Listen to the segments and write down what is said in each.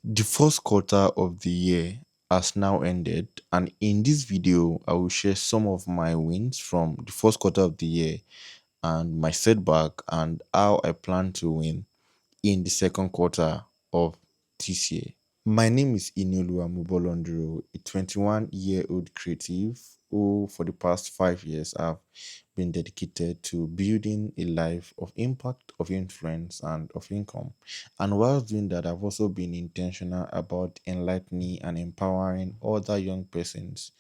The first quarter of the year has now ended, and in this video, I will share some of my wins from the first quarter of the year and my setback and how I plan to win in the second quarter of this year. My name is Inioluwa Mobolorunduro, a 21-year-old creative who, for the past 5 years, have been dedicated to building a life of impact, of influence, and of income. And while doing that, I've also been intentional about enlightening and empowering other young persons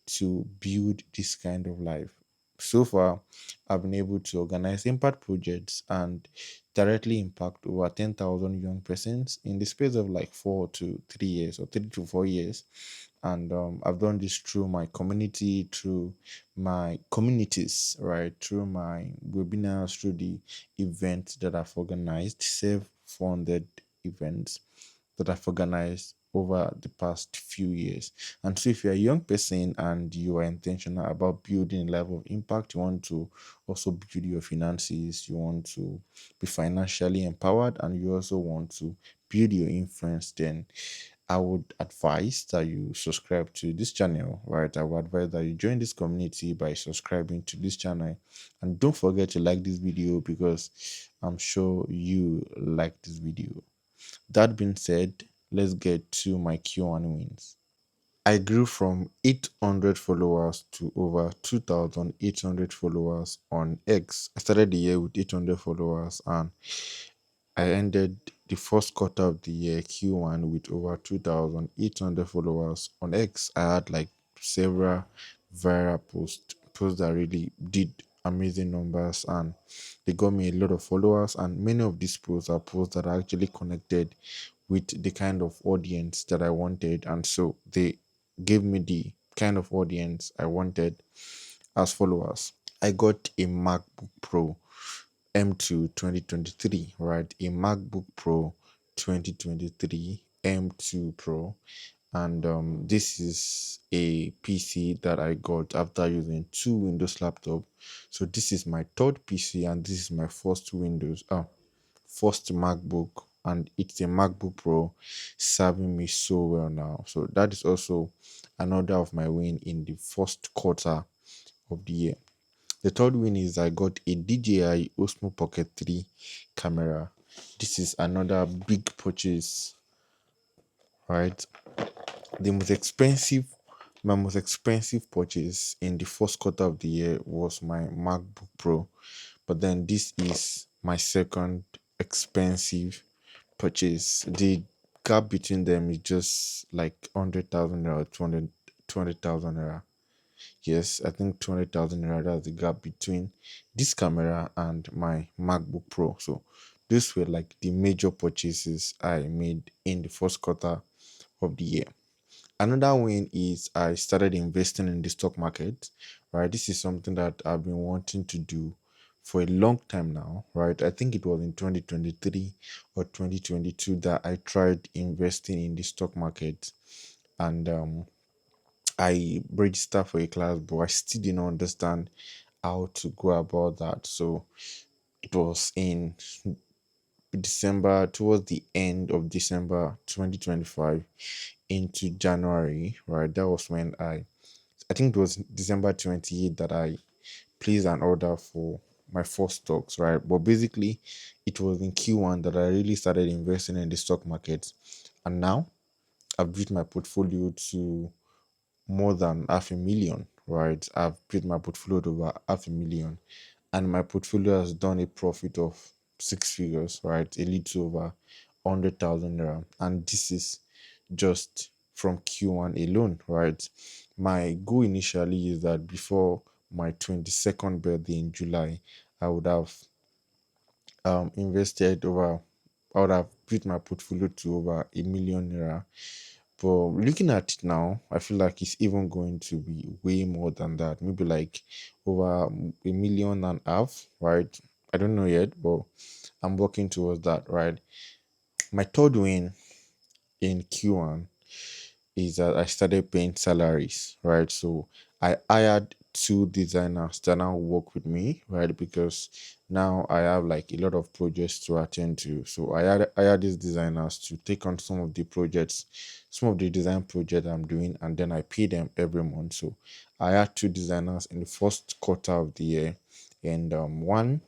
to build this kind of life. So far, I've been able to organize impact projects and directly impact over 10,000 young persons in the space of like 4 to 3 years or 3 to 4 years. And I've done this through my community, through my communities, right? Through my webinars, through the events that I've organized, self-funded events that I've organized over the past few years. And so, if you're a young person and you are intentional about building a level of impact, you want to also build your finances, you want to be financially empowered, and you also want to build your influence, then I would advise that you subscribe to this channel, right? I would advise that you join this community by subscribing to this channel. And don't forget to like this video because I'm sure you like this video. That being said, let's get to my Q1 wins. I grew from 800 followers to over 2,800 followers on X. I started the year with 800 followers and I ended the first quarter of the year Q1 with over 2,800 followers on X. I had like several viral posts that really did amazing numbers and they got me a lot of followers. And many of these posts are posts that are actually connected with the kind of audience that I wanted, and so they gave me the kind of audience I wanted as followers. I got a MacBook Pro M2 2023, right? A MacBook Pro 2023 M2 Pro. And this is a PC that I got after using two Windows laptop. So this is my third PC and this is my first MacBook, and it's a MacBook Pro serving me so well now. So that is also another of my win in the first quarter of the year. The third win is I got a DJI Osmo Pocket 3 camera. This is another big purchase, right? The most expensive, my most expensive purchase in the first quarter of the year was my MacBook Pro, but then this is my second expensive purchase. The gap between them is just like 100,000 naira, 200,000 naira. Yes, I think 200,000 naira. That's the gap between this camera and my MacBook Pro. So these were like the major purchases I made in the first quarter of the year. Another win is I started investing in the stock market, right? This is something that I've been wanting to do for a long time now, right? I think it was in 2023 or 2022 that I tried investing in the stock market, and I registered for a class, but I still didn't understand how to go about that. So it was in December, towards the end of December 2025 into January, right? That was when I think it was December 28th that I placed an order for my first stocks, right? But basically, it was in Q1 that I really started investing in the stock market. And now I've built my portfolio to more than half a million, right? I've built my portfolio to over half a million, and my portfolio has done a profit of six figures, right? A little over 100,000 naira. And this is just from Q1 alone, right? My goal initially is that before my 22nd birthday in July, I would have invested over, I would have built my portfolio to over a million naira. But looking at it now, I feel like it's even going to be way more than that. Maybe like over a million and a half, right? I don't know yet, but I'm working towards that, right? My third win in Q1 is that I started paying salaries, right? So I hired two designers that now work with me, right? Because now I have like a lot of projects to attend to. So I had these designers to take on some of the projects, some of the design project I'm doing, and then I pay them every month. So I had two designers in the first quarter of the year, and one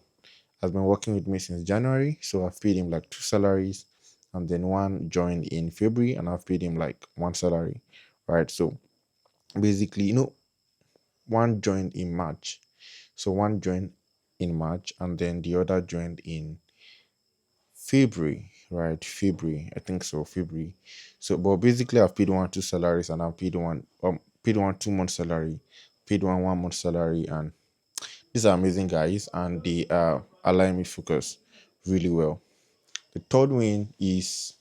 has been working with me since January. So I've paid him like two salaries, and then one joined in February, and I've paid him like one salary, right? So basically, one joined in March. So one joined in March, and then the other joined in February, right? February, I think so, February. So, but basically, I've paid one two salaries, and I've paid one 2 month salary, paid one 1 month salary, and these are amazing guys, and they are allowing me focus really well. The third win is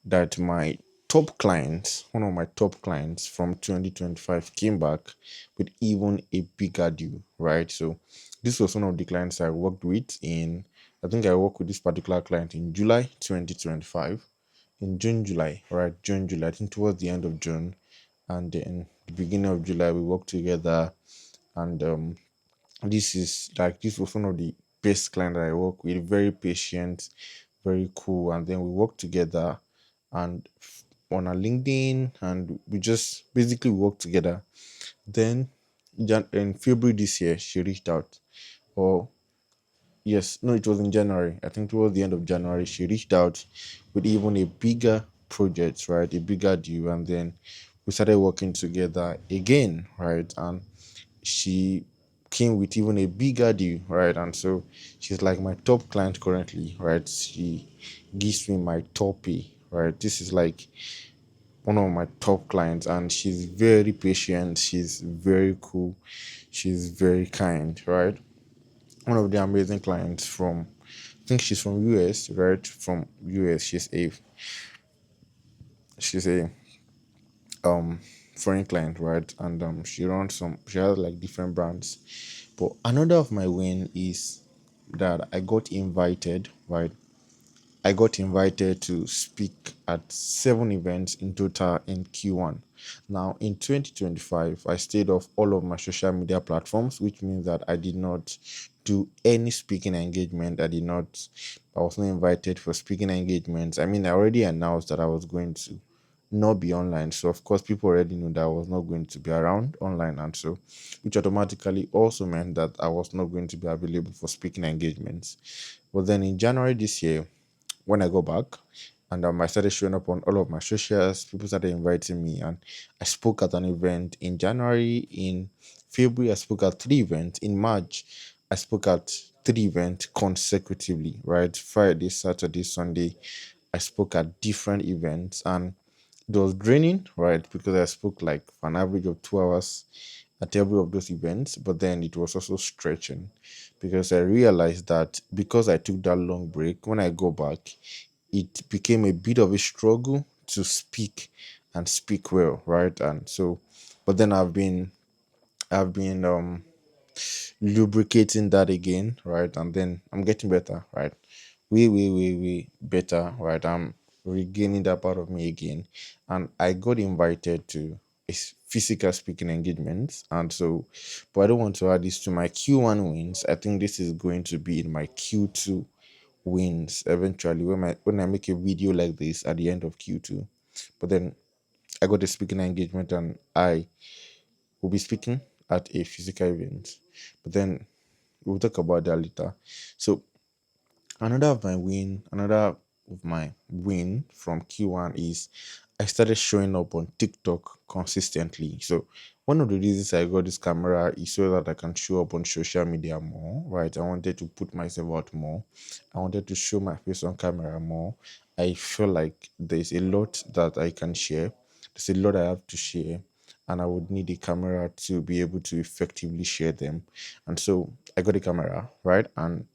that my top clients, one of my top clients from 2025 came back with even a bigger deal, right? So this was one of the clients I worked with in, I think I worked with this particular client in July 2025, in June, July, right? June, July, I think towards the end of June, and then the beginning of July, we worked together, and this was one of the best clients I work with, very patient, very cool, and then we worked together and on our LinkedIn, and we just basically worked together. Then in February this year, she reached out. Or yes, no, it was in January. I think towards the end of January, she reached out with even a bigger project, right? A bigger deal, and then we started working together again, right? And she came with even a bigger deal, right? And so she's like my top client currently, right? She gives me my top pay, right? This is like one of my top clients, and she's very patient, she's very cool, she's very kind, right? One of the amazing clients from, I think she's from US, right? From US. She's a foreign client, right? And she has like different brands. But another of my win is that I got invited, right? I got invited to speak at 7 events in total in Q1. Now, in 2025, I stayed off all of my social media platforms, which means that I did not do any speaking engagement. I was not invited for speaking engagements. I mean, I already announced that I was going to not be online. So, of course, people already knew that I was not going to be around online. And so, which automatically also meant that I was not going to be available for speaking engagements. But then in January this year, when I go back, and I started showing up on all of my socials. People started inviting me, and I spoke at an event in January. In February, I spoke at three events. In March, I spoke at three events consecutively, right? Friday, Saturday, Sunday. I spoke at different events, and it was draining, right? Because I spoke like for an average of 2 hours at every of those events, but then it was also stretching because I realized that because I took that long break, when I go back, it became a bit of a struggle to speak and speak well, right? And so, but then I've been lubricating that again, right? And then I'm getting better, right? Way better, right? I'm regaining that part of me again. And I got invited to physical speaking engagements. And so, but I don't want to add this to my Q1 wins. I think this is going to be in my Q2 wins eventually when I make a video like this at the end of Q2. But then I got a speaking engagement, and I will be speaking at a physical event. But then we'll talk about that later. So another of my win from Q1 is I started showing up on TikTok consistently. So one of the reasons I got this camera is so that I can show up on social media more, right? I wanted to put myself out more. I wanted to show my face on camera more. I feel like there's a lot that I can share. There's a lot I have to share, and I would need a camera to be able to effectively share them. And so I got a camera, right? And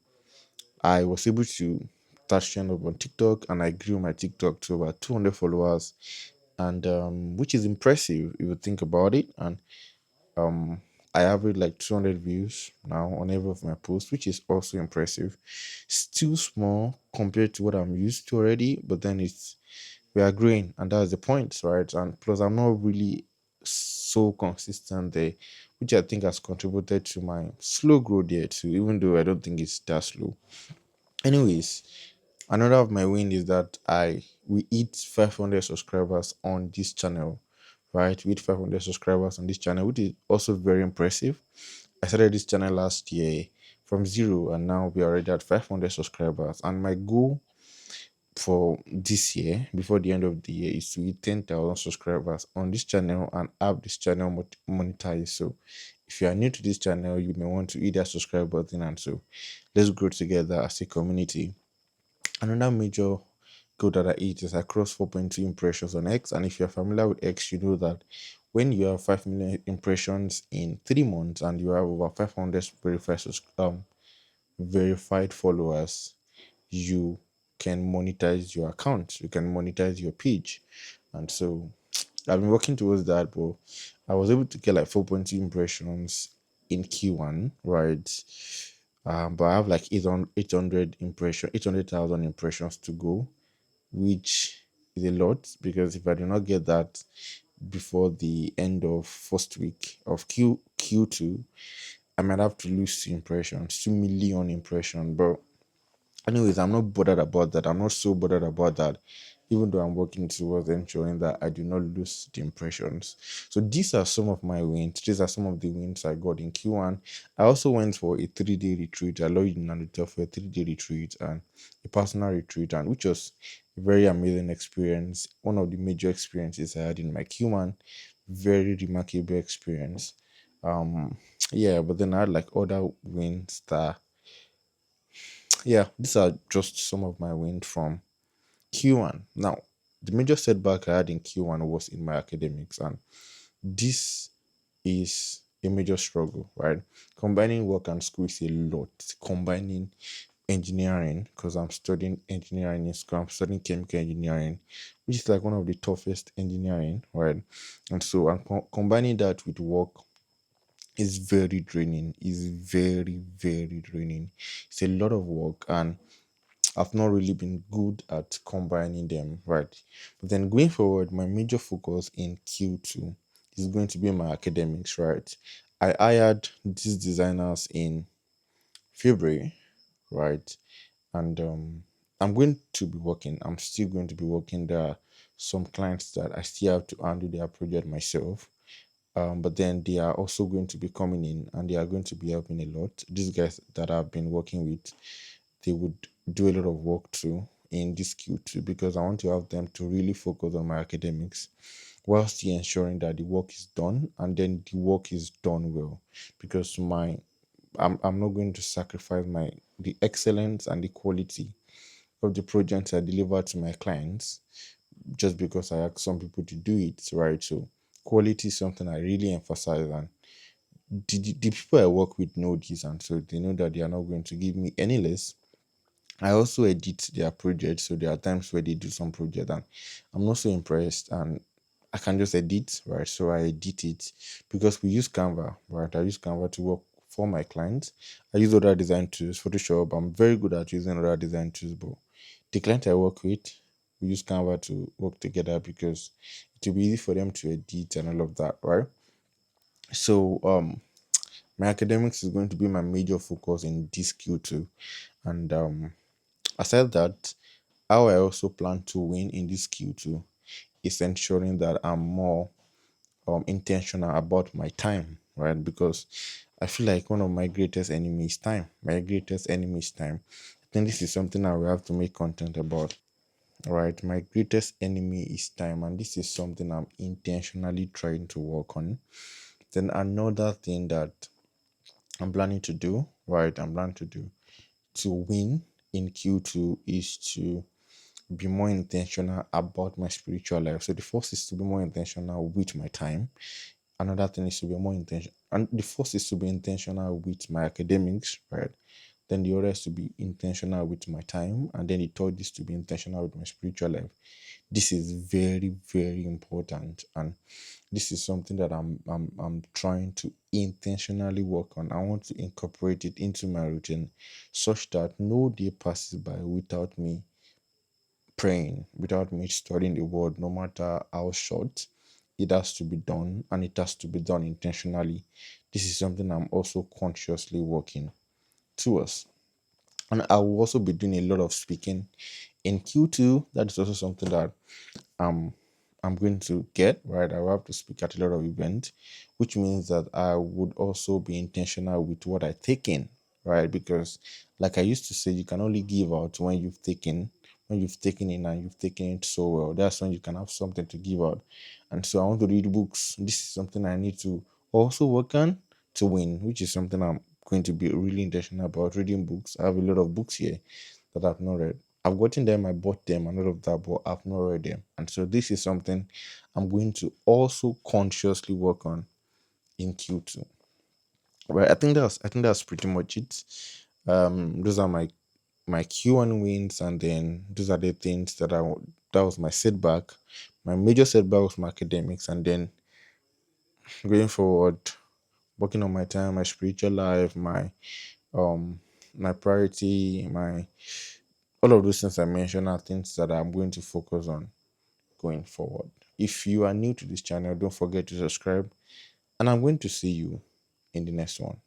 I was able to start showing up on TikTok, and I grew my TikTok to about 200 followers, and which is impressive if you think about it. And um, I average like 200 views now on every of my posts, which is also impressive. Still small compared to what I'm used to already, but then we are growing, and that's the point, right? And plus, I'm not really so consistent there which I think has contributed to my slow growth there too, even though I don't think it's that slow. Anyways, another of my win is that I we hit 500 subscribers on this channel, right? We hit 500 subscribers on this channel, which is also very impressive. I started this channel last year from zero, and now we are already at 500 subscribers. And my goal for this year, before the end of the year, is to hit 10,000 subscribers on this channel and have this channel monetized. So, if you are new to this channel, you may want to hit that subscribe button, and so let's grow together as a community. Another major goal that I hit is I crossed 4.2 impressions on X. And if you're familiar with X, you know that when you have 5 million impressions in 3 months and you have over 500 verified followers, you can monetize your account, you can monetize your page. And so I've been working towards that, but I was able to get like 4.2 impressions in Q1, right? But I have like 800 impression 800,000 impressions to go, which is a lot, because if I do not get that before the end of first week of Q2, I might have to lose 2 impressions, 2 million impressions. But anyways, I'm not bothered about that. I'm not so bothered about that, even though I'm working towards ensuring that I do not lose the impressions. So these are some of my wins. These are some of the wins I got in Q1. I also went for a 3-day retreat. I allowed Inioluwa for a 3-day retreat and a personal retreat, and which was a very amazing experience. One of the major experiences I had in my Q1. Very remarkable experience. Yeah, but then I had like other wins that, yeah, these are just some of my wins from Q1. Now, the major setback I had in Q1 was in my academics, and this is a major struggle, right? Combining work and school is a lot. Combining engineering, because I'm studying engineering in school, I'm studying chemical engineering, which is like one of the toughest engineering, right? And so I'm combining that with work is very draining, is very, very draining. It's a lot of work, and I've not really been good at combining them, right? But then going forward, my major focus in Q2 is going to be my academics, right? I hired these designers in February, right? And I'm going to be working, I'm still going to be working. There are some clients that I still have to handle their project myself. But then they are also going to be coming in and they are going to be helping a lot. These guys that I've been working with, they would do a lot of work too in this Q2, because I want to have them to really focus on my academics while still ensuring that the work is done, and then the work is done well, because I'm not going to sacrifice the excellence and the quality of the projects I deliver to my clients just because I ask some people to do it, right? So quality is something I really emphasize, and the people I work with know this, and so they know that they are not going to give me any less. I also edit their projects, so there are times where they do some project and I'm not so impressed, and I can just edit, right? So I edit it because we use Canva, right? I use Canva to work for my clients. I use other design tools, Photoshop. I'm very good at using other design tools, but the client I work with, we use Canva to work together because it will be easy for them to edit and all of that, right? So my academics is going to be my major focus in this Q2, and aside that, how I also plan to win in this Q2 is ensuring that I'm more intentional about my time, right? Because I feel like one of my greatest enemies is time. My greatest enemy is time. I think this is something I will have to make content about, right? My greatest enemy is time, and this is something I'm intentionally trying to work on. Then another thing that I'm planning to do, right? I'm planning to do to win in Q2 is to be more intentional about my spiritual life. So the first is to be more intentional with my time. Another thing is to be more intentional. And the first is to be intentional with my academics, right? Then the other is to be intentional with my time. And then the third is to be intentional with my spiritual life. This is very, very important. And this is something that I'm trying to intentionally work on. I want to incorporate it into my routine such that no day passes by without me praying, without me studying the word, no matter how short. it has to be done, and it has to be done intentionally. This is something I'm also consciously working towards. And I will also be doing a lot of speaking in Q2. That is also something that um I'm going to get right. I will have to speak at a lot of events, which means that I would also be intentional with what I take in, right? Because like I used to say, you can only give out when you've taken in and you've taken it so well. That's when you can have something to give out. And so I want to read books. This is something I need to also work on to win, which is something I'm going to be really intentional about reading books. I have a lot of books here that I've not read. I've gotten them, I bought them, and all of that, but I've not read them. And so this is something I'm going to also consciously work on in Q2. Right. I think that's pretty much it. Those are my Q1 wins, and then those are the things that was my setback. My major setback was my academics, and then going forward, working on my time, my spiritual life, um my priority, my all of those things I mentioned are things that I'm going to focus on going forward. If you are new to this channel, don't forget to subscribe, and I'm going to see you in the next one.